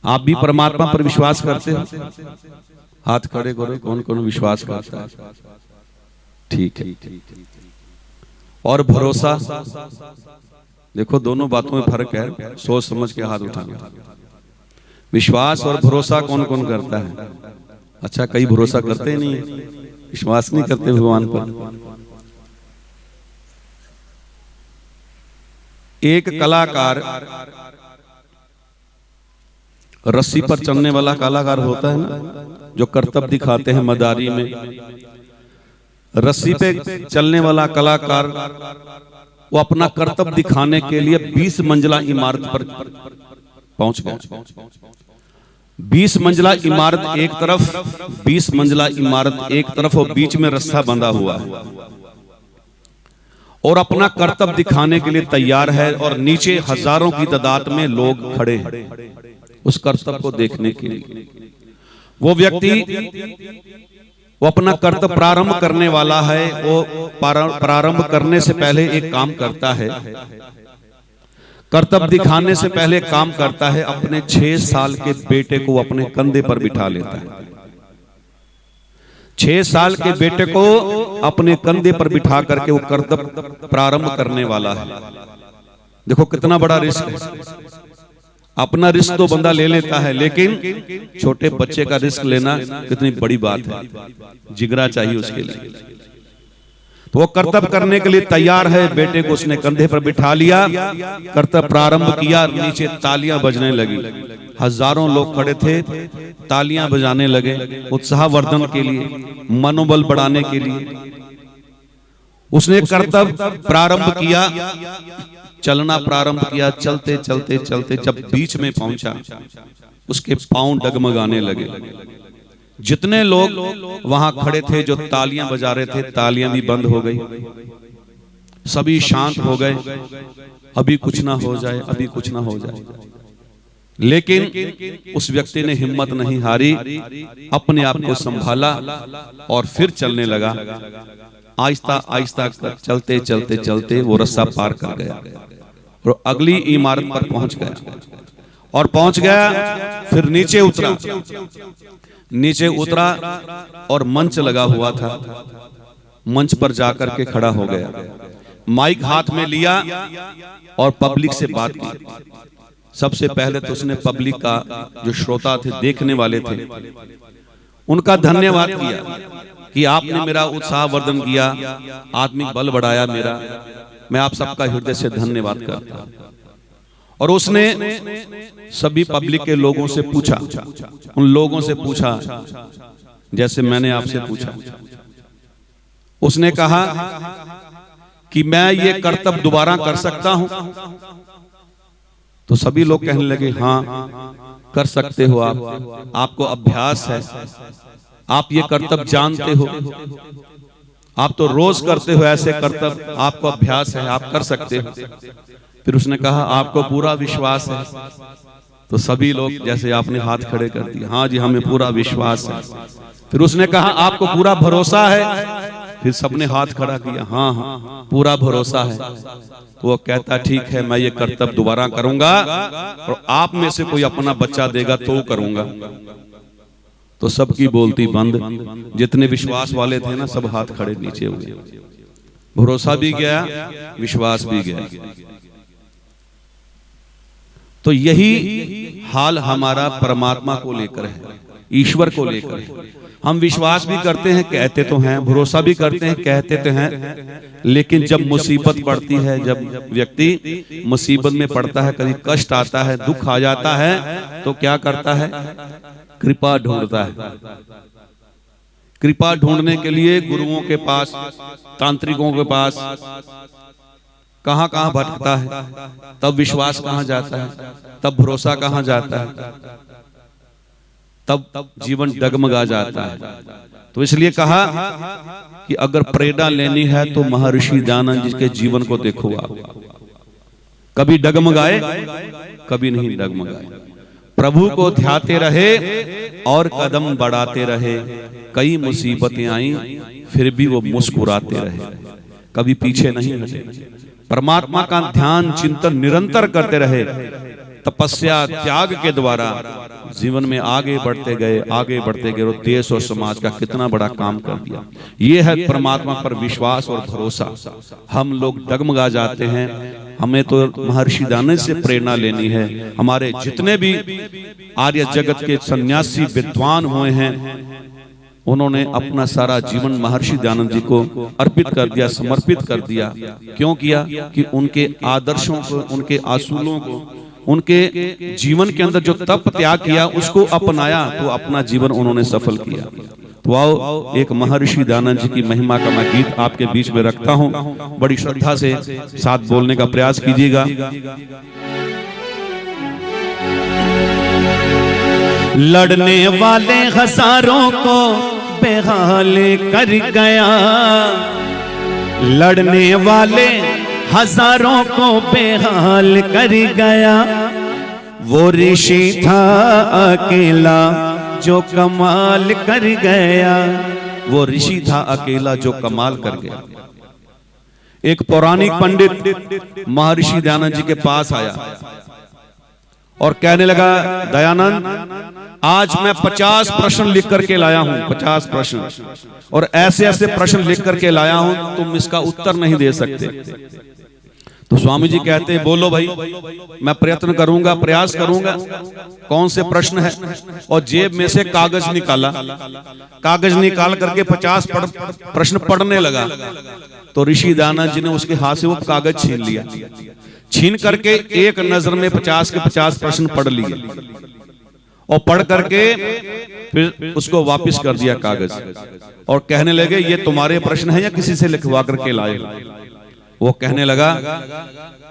आप भी परमात्मा पर विश्वास करते हो? हाथ खड़े करो, कौन कौन विश्वास करता है? ठीक है। और भरोसा, देखो दोनों बातों में फर्क है, सोच समझ के हाथ उठाना। विश्वास और भरोसा कौन कौन करता है? अच्छा, कई भरोसा करते नहीं, विश्वास नहीं करते भगवान पर। एक कलाकार, रस्सी पर चलने वाला कलाकार होता है ना, जो करतब दिखाते हैं मदारी में। रस्सी पे चलने वाला कलाकार वो अपना करतब दिखाने के लिए 20 मंजिला इमारत पर पहुंच गया। 20 मंजिला इमारत एक तरफ, 20 मंजिला इमारत एक तरफ, और बीच में रस्सा बंधा हुआ है, और अपना करतब दिखाने के लिए तैयार है। और नीचे हजारों की तादाद में लोग खड़े हैं उस करतब को देखने के लिए। वो व्यक्ति वो अपना कर्तव्य प्रारंभ करने वाला है। वो प्रारंभ करने से पहले एक काम करता है, कर्तव्य दिखाने से पहले काम करता है, अपने 6 साल के बेटे को अपने कंधे पर बिठा लेता है। 6 साल के बेटे को अपने कंधे पर बिठा करके वो कर्तव्य प्रारंभ करने वाला है। देखो कितना बड़ा रिस्क है। अपना रिस्क तो बंदा ले लेता है, लेकिन छोटे बच्चे का रिस्क लेना कितनी बड़ी बात है, जिगरा चाहिए उसके लिए। तो वो कर्तव्य करने के लिए तैयार है। बेटे को उसने कंधे पर बिठा लिया, कर्तव्य प्रारंभ किया। नीचे तालियां बजने लगी, हजारों लोग खड़े थे, तालियां बजाने लगे उत्साहवर्धन के लिए, मनोबल बढ़ाने के लिए। उसने कर्तव्य प्रारंभ किया, चलना प्रारंभ किया। चलते चलते चलते जब बीच में पहुंचा, उसके पांव डगमगाने लगे। जितने लोग वहां खड़े थे जो तालियां बजा रहे थे, तालियां भी बंद हो गई, सभी शांत हो गए। अभी कुछ ना हो जाए, अभी कुछ ना हो जाए। लेकिन उस व्यक्ति ने हिम्मत नहीं हारी, अपने आप को संभाला और फिर चलने लगा। आहिस्ता आहिस्ता चलते चलते चलते वो रस्सा पार कर गया और अगली इमारत पर पहुंच गया। और पहुंच गया, फिर नीचे उतरा। नीचे उतरा और मंच लगा हुआ था, मंच पर जाकर के खड़ा हो गया। माइक हाथ में लिया और पब्लिक से बात की। सबसे पहले तो उसने पब्लिक का, जो श्रोता थे, देखने वाले थे, उनका धन्यवाद किया कि आपने मेरा उत्साहवर्धन किया, आत्मिक बल बढ़ाया मेरा। मैं आप सबका हृदय से धन्यवाद करता हूं। और उसने सभी पब्लिक के लोगों से पूछा, उन लोगों से पूछा जैसे मैंने आपसे पूछा। उसने कहा कि मैं ये कर्तव्य दोबारा कर सकता हूं? तो सभी लोग कहने लगे, हाँ कर सकते हो आप, आपको अभ्यास है, आप ये कर्तव्य जानते हो, आप तो रोज करते हो ऐसे कर्तव्य, आपको अभ्यास है, आप कर सकते हो। फिर उसने कहा, आपको पूरा विश्वास है? तो सभी लोग जैसे आपने हाथ खड़े कर दिए, हाँ जी हमें पूरा विश्वास है। फिर उसने कहा, आपको पूरा भरोसा है? फिर सबने हाथ खड़ा किया, हाँ हाँ पूरा भरोसा है। तो वो कहता, ठीक है मैं ये कर्तव्य दोबारा करूंगा, और आप में से कोई अपना बच्चा देगा तो करूंगा। तो सबकी बोलती बंद। जितने विश्वास वाले थे ना, सब हाथ खड़े नीचे हुए। भरोसा भी गया, विश्वास भी गया। तो यही हाल हमारा परमात्मा को लेकर है, ईश्वर को लेकर है। हम विश्वास भी करते हैं, कहते तो हैं, भरोसा भी करते हैं, कहते तो हैं, लेकिन जब मुसीबत पड़ती है, जब व्यक्ति मुसीबत में पड़ता है, कभी कष्ट आता है, दुख आ जाता है, तो क्या करता है? कृपा ढूंढता है। कृपा ढूंढने के लिए गुरुओं के पास, तांत्रिकों के पास कहां कहां भटकता है। तब विश्वास कहां जाता है, तब भरोसा कहां जाता है, तब जीवन डगमगा जाता है। तो इसलिए कहा कि अगर प्रेरणा लेनी है तो महर्षि दयानंद जी के जीवन को देखो आप। कभी डगमगाए, कभी नहीं डगमगाए। प्रभु को ध्याते रहे और कदम बढ़ाते रहे। कई मुसीबतें आई, फिर भी वो मुस्कुराते रहे, कभी पीछे नहीं हटे। परमात्मा का ध्यान चिंतन निरंतर करते रहे। तपस्या त्याग के द्वारा जीवन में आगे बढ़ते गए और देश और समाज का कितना बड़ा काम कर दिया। ये है परमात्मा पर विश्वास और भरोसा। हम लोग डगमगा जाते हैं। हमें तो महर्षि दयानंद से प्रेरणा लेनी है। हमारे जितने भी आर्य जगत के सन्यासी विद्वान हुए हैं, उन्होंने अपना सारा जीवन महर्षि दयानंद जी को अर्पित कर दिया, समर्पित कर दिया। क्यों किया? कि उनके आदर्शों को, उनके असूलों को, उनके जीवन के अंदर जो तप त्याग किया उसको अपनाया, तो अपना जीवन उन्होंने सफल किया। तो आओ एक महर्षि दयानंद जी की महिमा का मैं गीत आपके बीच में रखता हूं। बड़ी श्रद्धा से साथ बोलने का प्रयास कीजिएगा। लड़ने वाले हजारों को बेहाल कर गया, लड़ने वाले हजारों को बेहाल कर गया। वो ऋषि था अकेला जो कमाल कर गया, वो ऋषि था अकेला जो कमाल कर गया। एक पौराणिक पंडित महर्षि दयानंद जी के पास आया और कहने लगा, दयानंद आज मैं 50 प्रश्न लिख करके लाया हूं, 50 प्रश्न, और ऐसे ऐसे प्रश्न लिख करके लाया हूं, तुम इसका उत्तर नहीं दे सकते। तो स्वामी जी कहते हैं, बोलो भाई, मैं प्रयत्न करूंगा, प्रयास करूंगा। कौन से प्रश्न है? और जेब में से कागज निकाला, कागज निकाल करके 50 प्रश्न पढ़ने लगा। तो ऋषि दयानंद जी ने उसके हाथ से वो कागज छीन लिया, छीन करके एक नजर में 50 के 50 प्रश्न पढ़ लिए और पढ़ करके फिर उसको वापस कर दिया कागज, और कहने लगे, ये तुम्हारे प्रश्न है या किसी से लिखवा करके लाए? वो कहने लगा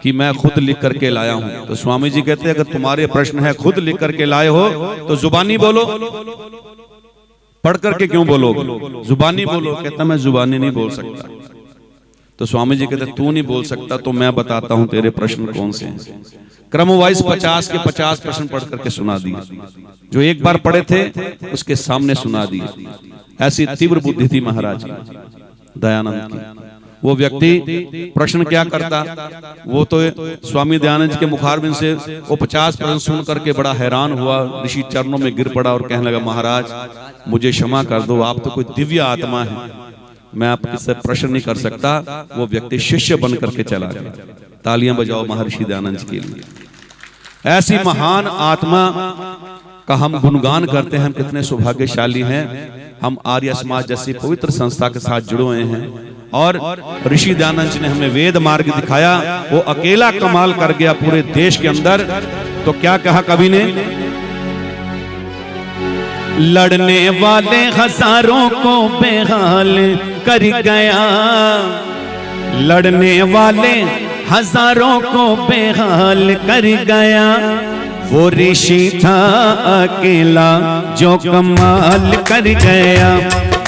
कि मैं खुद लिख करके लाया हूं। तो स्वामी जी कहते हैं, अगर तुम्हारे प्रश्न है, खुद लिख करके लाए हो, तो जुबानी बोलो, पढ़ करके क्यों बोलोगे? जुबानी बोलो। कहता मैं जुबानी नहीं बोल सकता। तो स्वामी जी कहते, तू नहीं बोल सकता तो मैं बताता हूं तेरे प्रश्न कौन से हैं। क्रम वाइज 50 के 50 प्रश्न पढ़ करके सुना दिए। जो एक बार पढ़े थे उसके सामने सुना दिए। ऐसी तीव्र बुद्धि थी महाराज दयानंद की। वो व्यक्ति प्रश्न क्या करता, वो तो स्वामी दयानंद जी के मुखारबिंद से वो 50 प्रश्न सुन करके बड़ा हैरान हुआ, ऋषि चरणों में गिर पड़ा और कहने लगा, महाराज मुझे क्षमा कर दो, आप तो कोई दिव्य आत्मा है, मैं आपसे प्रश्न नहीं कर सकता। वो व्यक्ति शिष्य बन करके चला गया। तालियां बजाओ महर्षि दयानंद जी के लिए। ऐसी महान आत्मा का हम गुणगान करते हैं। हम कितने सौभाग्यशाली हैं। हम आर्य समाज जैसी पवित्र संस्था के साथ जुड़े हुए हैं और ऋषि दयानंद जी ने हमें वेद मार्ग दिखाया। वो अकेला कमाल कर गया पूरे देश के अंदर। तो क्या कहा कवि ने? लड़ने वाले हजारों को बेहाल कर गया, लड़ने वाले हजारों को बेहाल कर गया। वो ऋषि था अकेला जो कमाल कर गया,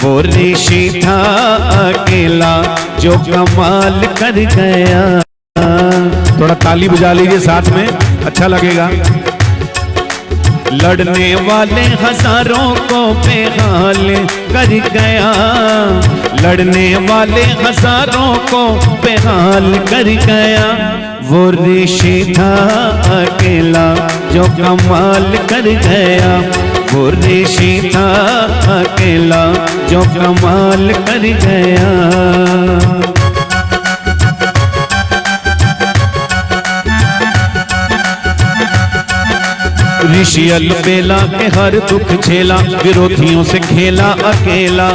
वो ऋषि था अकेला जो कमाल कर गया। थोड़ा ताली बजा लीजिए साथ में, अच्छा लगेगा। लड़ने वाले हजारों को बेहाल कर गया, लड़ने वाले हजारों को बेहाल कर गया। वो ऋषि था अकेला जो कमाल कर गया, वो ऋषि था अकेला जो कमाल कर गया। ऋषि अलबेला के हर दुख झेला, विरोधियों से खेला अकेला।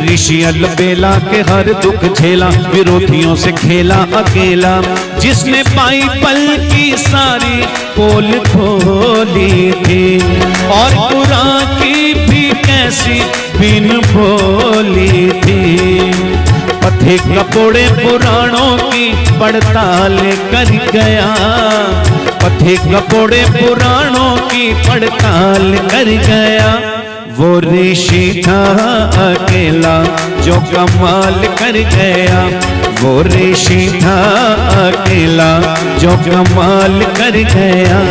ऋषि अलबेला के हर दुख झेला, विरोधियों से खेला अकेला। जिसने पाई पल की सारी पोल खोली थी, और कुरान की भी कैसी बिन बोली थी। पथिक कपोड़े पुराणों की पड़ताल कर गया, पथिक कपोड़े पुराणों की पड़ताल कर गया। वो ऋषि था अकेला जो कमाल कर गया, वो ऋषि था अकेला जो कमाल कर गया।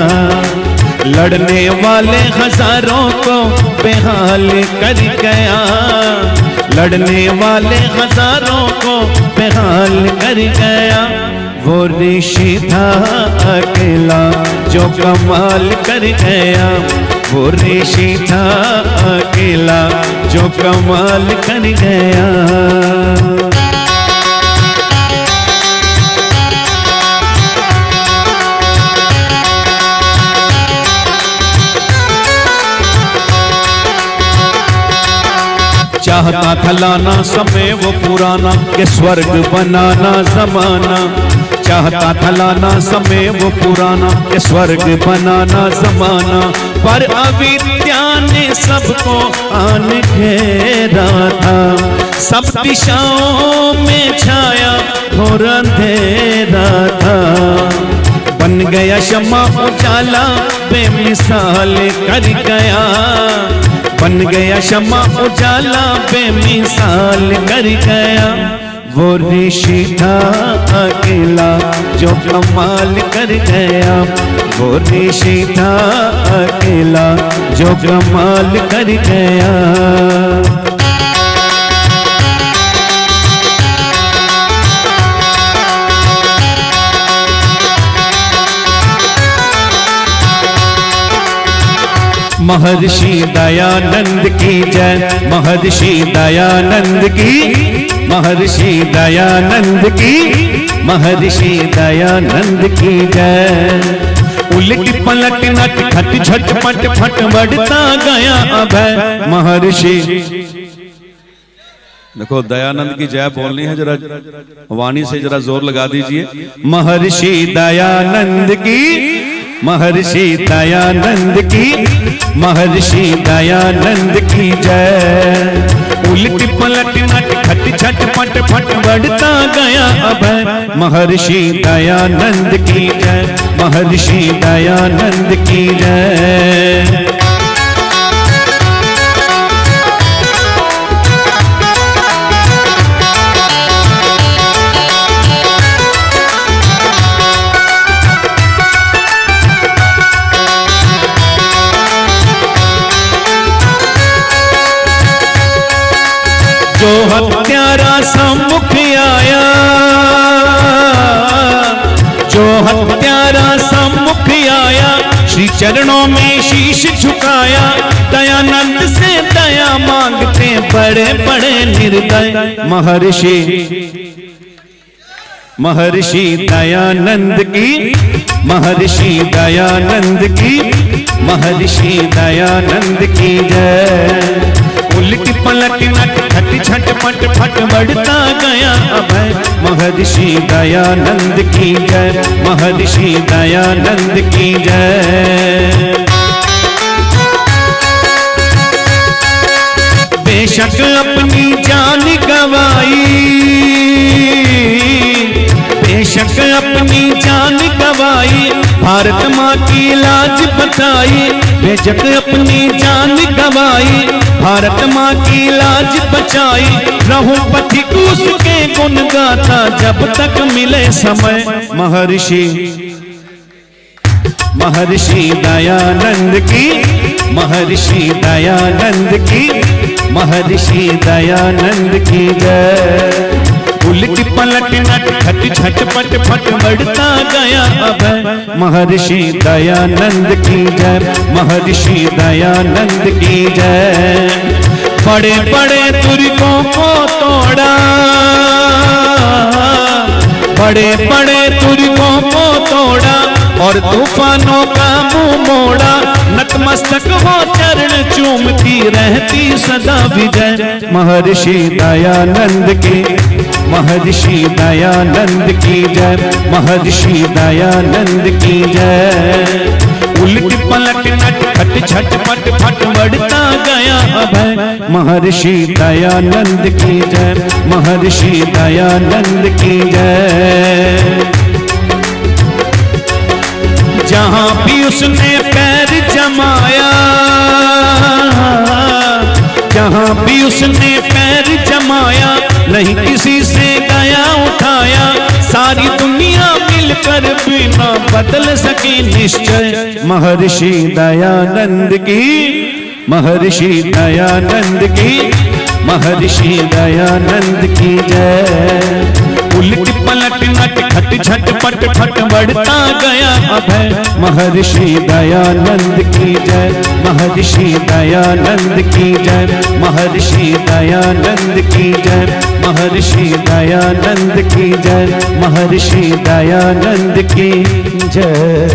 लड़ने वाले हजारों को बेहाल कर गया, लड़ने वाले हजारों को बेहाल कर गया। वो ऋषि था अकेला जो कमाल कर गया। वो ऋषि था अकेला जो कमाल कर गया। चाहता था लाना समय वो पुराना कि स्वर्ग बनाना जमाना। चाहता था लाना समय वो पुराना कि स्वर्ग बनाना जमाना। पर अविद्या ने सबको आन घेरा था। सब दिशाओं में छाया घोर अंधेरा था। बन गया शम्मा उजाला बेमिसाल कर गया। बन गया शम्मा उजाला बेमिसाल कर गया। वो ऋषि था अकेला जो कमाल कर गया। वो ऋषि था अकेला जो कमाल कर गया। महर्षि दयानंद की जय। महर्षि दयानंद की। महर्षि दयानंद की। महर्षि दयानंद की जय। उलट पलट नट खट झट पट फट बढ़ता गया अभय महर्षि। देखो दयानंद की जय बोलनी है, जरा वाणी से जरा जोर लगा दीजिए। महर्षि दयानंद की। महर्षि दयानंद की। महर्षि दयानंद की जय। उलट पलट नट खट झट पट फट बढ़ता गया अभय महर्षि दयानंद की जय। महर्षि दयानंद की जय। जो हत्यारा सम्मुख आया। जो हत्यारा सम्मुख आया। श्री चरणों में शीश झुकाया। दयानंद से दया मांगते बड़े बड़े निर्दय महर्षि। महर्षि दयानंद की। महर्षि दयानंद की। महर्षि दयानंद की जय। उलट पलट नट खट झट पट फट बढ़ता गया अभय महर्षि दयानंद की जय। महर्षि दयानंद की जय। बेशक अपनी जान गवाई। बेशक अपनी जान गवाई। भारत माँ की लाज बचाई। बेशक अपनी जान गवाई। भारत माँ की लाज बचाई। रहूं पथिक उसके गुण गाता जब तक मिले समय महर्षि। महर्षि दयानंद की। महर्षि दयानंद की। महर्षि दयानंद की जय। उलट पलट नट खट झट पट फट बढ़ता गया अभय महर्षि दयानंद की जय। महर्षि दयानंद की जय। बड़े बड़े तुर्कों को तोड़ा। बड़े बड़े तुर्कों को तोड़ा और तूफानों का मुंह मोड़ा। नतमस्तक हो चरण चूमती रहती सदा विजय महर्षि दयानंद की। महर्षि दयानंद की जय। महर्षि दयानंद की जय। उलट पलट नट खट झट पट फट बढ़ता गया अभय महर्षि दयानंद की जय। महर्षि दयानंद की जय। जहां भी उसने पैर जमाया। जहां भी उसने पैर जमाया। नहीं किसी से गया उठाया। सारी दुनिया मिलकर बिना बदल सकी निश्चय महर्षि दयानंद की। महर्षि दयानंद की। महर्षि दयानंद की जय। उलट पलट नट खट झटपट फट बढ़ता गया अभय। महर्षि दयानंद की जय, महर्षि दयानंद की जय, महर्षि दयानंद की जय, महर्षि दयानंद की जय, महर्षि दयानंद की जय।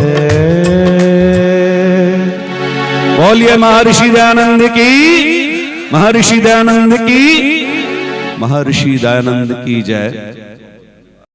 बोलिए महर्षि दयानंद की, महर्षि दयानंद की, महर्षि दयानंद की जय।